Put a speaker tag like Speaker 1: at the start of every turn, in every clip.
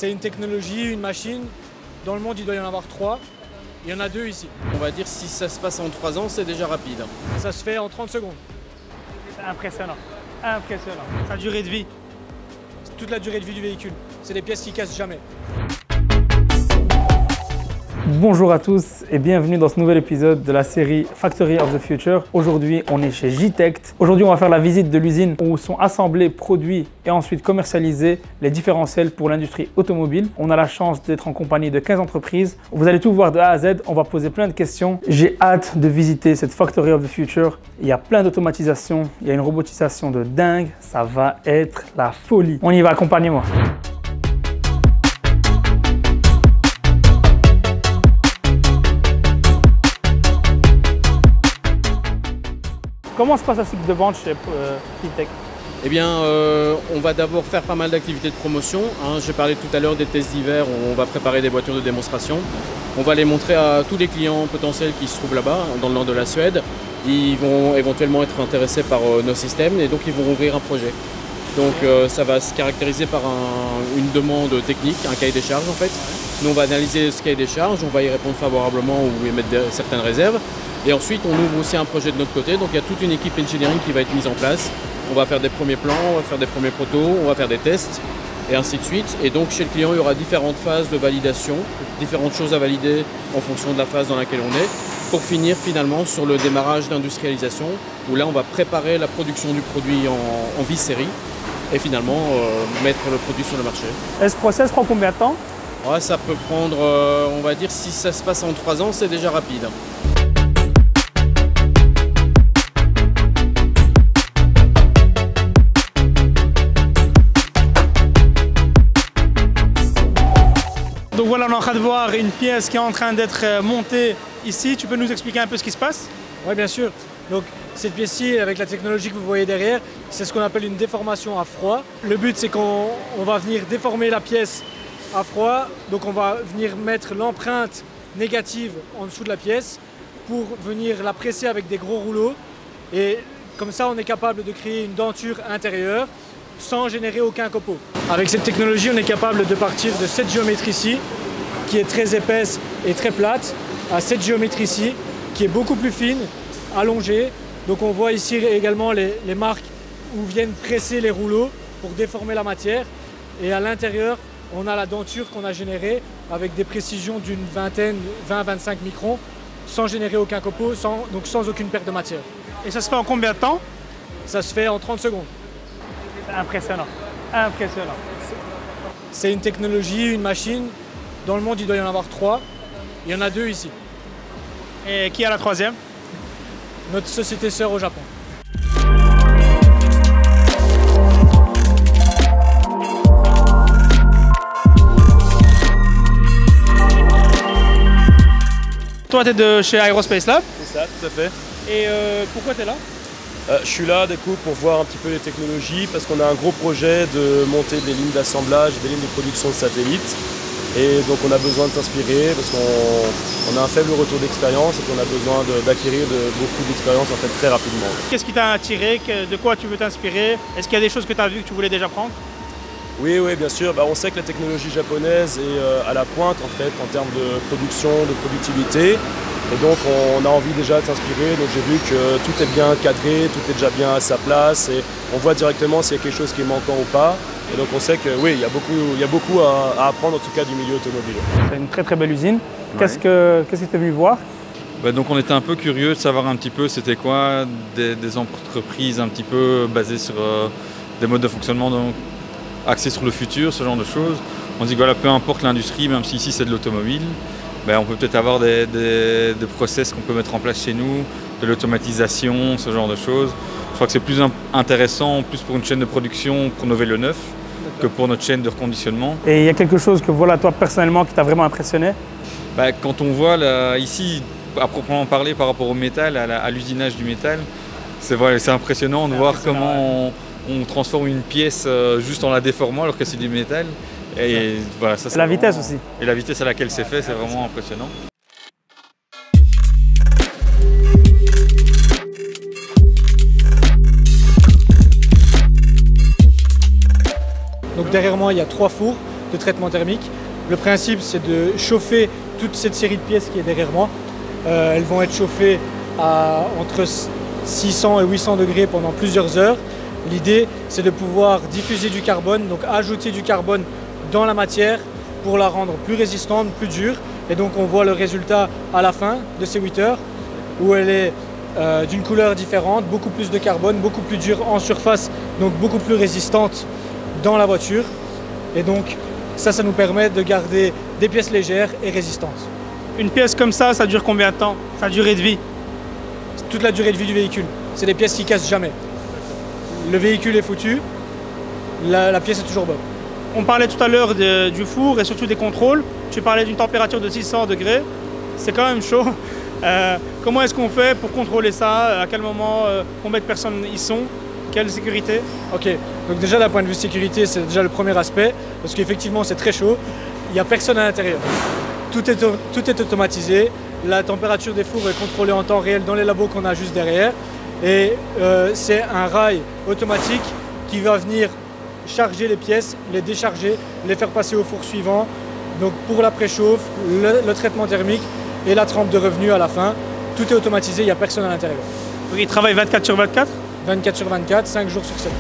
Speaker 1: C'est une technologie, une machine. Dans le monde, il doit y en avoir 3. Il y en a 2 ici.
Speaker 2: On va dire si ça se passe en 3 ans, c'est déjà rapide.
Speaker 1: Ça se fait en 30 secondes.
Speaker 3: C'est impressionnant. Impressionnant. Sa durée de vie.
Speaker 1: C'est toute la durée de vie du véhicule. C'est des pièces qui cassent jamais.
Speaker 3: Bonjour à tous et bienvenue dans ce nouvel épisode de la série Factory of the Future. Aujourd'hui, on est chez Gitect. Aujourd'hui, on va faire la visite de l'usine où sont assemblés, produits et ensuite commercialisés les différentiels pour l'industrie automobile. On a la chance d'être en compagnie de 15 entreprises. Vous allez tout voir de A à Z. On va poser plein de questions. J'ai hâte de visiter cette Factory of the Future. Il y a plein d'automatisation. Il y a une robotisation de dingue. Ça va être la folie. On y va, accompagnez-moi. Comment se passe un cycle de vente chez Gitect?
Speaker 2: Eh bien, on va d'abord faire pas mal d'activités de promotion. J'ai parlé tout à l'heure des tests d'hiver où on va préparer des voitures de démonstration. On va les montrer à tous les clients potentiels qui se trouvent là-bas, dans le nord de la Suède. Ils vont éventuellement être intéressés par nos systèmes et donc ils vont ouvrir un projet. Donc ça va se caractériser par une demande technique, un cahier des charges en fait. Nous on va analyser ce cahier des charges, on va y répondre favorablement ou émettre certaines réserves. Et ensuite, on ouvre aussi un projet de notre côté. Donc, il y a toute une équipe engineering qui va être mise en place. On va faire des premiers plans, on va faire des premiers protos, on va faire des tests et ainsi de suite. Et donc, chez le client, il y aura différentes phases de validation, différentes choses à valider en fonction de la phase dans laquelle on est, pour finir finalement sur le démarrage d'industrialisation, où là, on va préparer la production du produit en vie-série et finalement mettre le produit sur le marché.
Speaker 3: Et ce process prend combien de temps?
Speaker 2: Ouais, ça peut prendre, on va dire, si ça se passe en 3 ans, c'est déjà rapide.
Speaker 3: Donc voilà, on est en train de voir une pièce qui est en train d'être montée ici. Tu peux nous expliquer un peu ce qui se passe?
Speaker 1: Oui, bien sûr. Donc, cette pièce-ci, avec la technologie que vous voyez derrière, c'est ce qu'on appelle une déformation à froid. Le but, c'est qu'on va venir déformer la pièce à froid. Donc, on va venir mettre l'empreinte négative en dessous de la pièce pour venir la presser avec des gros rouleaux. Et comme ça, on est capable de créer une denture intérieure sans générer aucun copeau. Avec cette technologie, on est capable de partir de cette géométrie-ci, qui est très épaisse et très plate, à cette géométrie-ci, qui est beaucoup plus fine, allongée. Donc on voit ici également les marques où viennent presser les rouleaux pour déformer la matière. Et à l'intérieur, on a la denture qu'on a générée avec des précisions d'une vingtaine, 20-25 microns, sans générer aucun copeau, donc sans aucune perte de matière.
Speaker 3: Et ça se fait en combien de temps?
Speaker 1: Ça se fait en 30 secondes.
Speaker 3: C'est impressionnant. Impressionnant.
Speaker 1: C'est une technologie, une machine. Dans le monde, il doit y en avoir 3. Il y en a 2 ici.
Speaker 3: Et qui a la troisième?
Speaker 1: Notre société sœur au Japon.
Speaker 3: Toi, tu es de chez Aerospace Lab.
Speaker 4: C'est ça, tout à fait.
Speaker 3: Et pourquoi tu es là?
Speaker 4: Je suis là du coup pour voir un petit peu les technologies parce qu'on a un gros projet de monter des lignes d'assemblage, des lignes de production de satellites. Et donc on a besoin de s'inspirer parce qu'on a un faible retour d'expérience et qu'on a besoin d'acquérir beaucoup d'expérience en fait très rapidement.
Speaker 3: Qu'est-ce qui t'a attiré? De quoi tu veux t'inspirer? Est-ce qu'il y a des choses que tu as vues que tu voulais déjà prendre?
Speaker 4: Oui, bien sûr. On sait que la technologie japonaise est à la pointe en fait en termes de production, de productivité. Et donc on a envie déjà de s'inspirer, donc j'ai vu que tout est bien cadré, tout est déjà bien à sa place et on voit directement s'il y a quelque chose qui est manquant ou pas. Et donc on sait que oui, il y a beaucoup à apprendre en tout cas du milieu automobile.
Speaker 3: C'est une très très belle usine. Qu'est-ce que tu es venu voir?
Speaker 5: Donc on était un peu curieux de savoir un petit peu c'était quoi des entreprises un petit peu basées sur des modes de fonctionnement donc, axés sur le futur, ce genre de choses. On dit que voilà, peu importe l'industrie, même si ici c'est de l'automobile, on peut peut-être avoir des process qu'on peut mettre en place chez nous, de l'automatisation, ce genre de choses. Je crois que c'est plus intéressant, plus pour une chaîne de production pour nos vélos neufs que pour notre chaîne de reconditionnement.
Speaker 3: Et il y a quelque chose que voilà, toi personnellement qui t'a vraiment impressionné?
Speaker 5: Quand on voit là, ici, à proprement parler par rapport au métal, à l'usinage du métal, c'est impressionnant de voir comment on transforme une pièce juste en la déformant alors que c'est du métal. Et voilà, ça, c'est
Speaker 3: la vitesse aussi.
Speaker 5: Et la vitesse à laquelle c'est fait, c'est vraiment impressionnant.
Speaker 1: Donc derrière moi, il y a 3 fours. de traitement thermique. Le principe, c'est de chauffer toute cette série de pièces qui est derrière moi. Elles vont être chauffées à entre 600 et 800 degrés pendant plusieurs heures. L'idée, c'est de pouvoir diffuser du carbone, donc ajouter du carbone dans la matière pour la rendre plus résistante, plus dure. Et donc on voit le résultat à la fin de ces 8 heures où elle est d'une couleur différente, beaucoup plus de carbone, beaucoup plus dure en surface, donc beaucoup plus résistante dans la voiture. Et donc ça nous permet de garder des pièces légères et résistantes.
Speaker 3: Une pièce comme ça dure combien de temps? Sa durée de vie?
Speaker 1: Toute la durée de vie du véhicule. C'est des pièces qui cassent jamais. Le véhicule est foutu, la pièce est toujours bonne.
Speaker 3: On parlait tout à l'heure du four et surtout des contrôles. Tu parlais d'une température de 600 degrés. C'est quand même chaud. Comment est-ce qu'on fait pour contrôler ça? À quel moment? Combien de personnes y sont? Quelle sécurité?
Speaker 1: Ok, donc déjà d'un point de vue sécurité, c'est déjà le premier aspect, parce qu'effectivement c'est très chaud, il n'y a personne à l'intérieur. Tout est automatisé, la température des fours est contrôlée en temps réel dans les labos qu'on a juste derrière, et c'est un rail automatique qui va venir charger les pièces, les décharger, les faire passer au four suivant, donc pour la préchauffe, le traitement thermique et la trempe de revenus à la fin, tout est automatisé, il n'y a personne à l'intérieur.
Speaker 3: Donc ils travaillent 24 sur 24?
Speaker 1: 24 sur 24, 5 jours sur 7.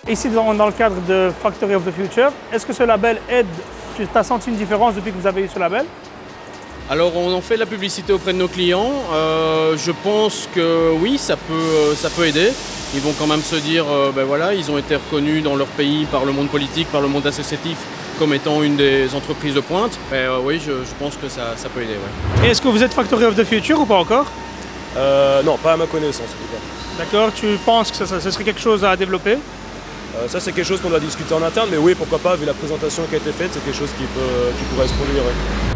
Speaker 3: Ici, dans le cadre de Factory of the Future, est-ce que ce label aide? Tu as senti une différence depuis que vous avez eu ce label?
Speaker 2: Alors on en fait de la publicité auprès de nos clients. Je pense que oui, ça peut aider. Ils vont quand même se dire, ben voilà, ils ont été reconnus dans leur pays par le monde politique, par le monde associatif comme étant une des entreprises de pointe. Oui, je pense que ça peut aider. Ouais.
Speaker 3: Et est-ce que vous êtes Factory of the Future ou pas encore?
Speaker 4: Non, pas à ma connaissance en tout cas.
Speaker 3: D'accord, tu penses que ce serait quelque chose à développer?
Speaker 4: Ça c'est quelque chose qu'on doit discuter en interne, mais oui, pourquoi pas, vu la présentation qui a été faite, c'est quelque chose qui pourrait se produire. Ouais.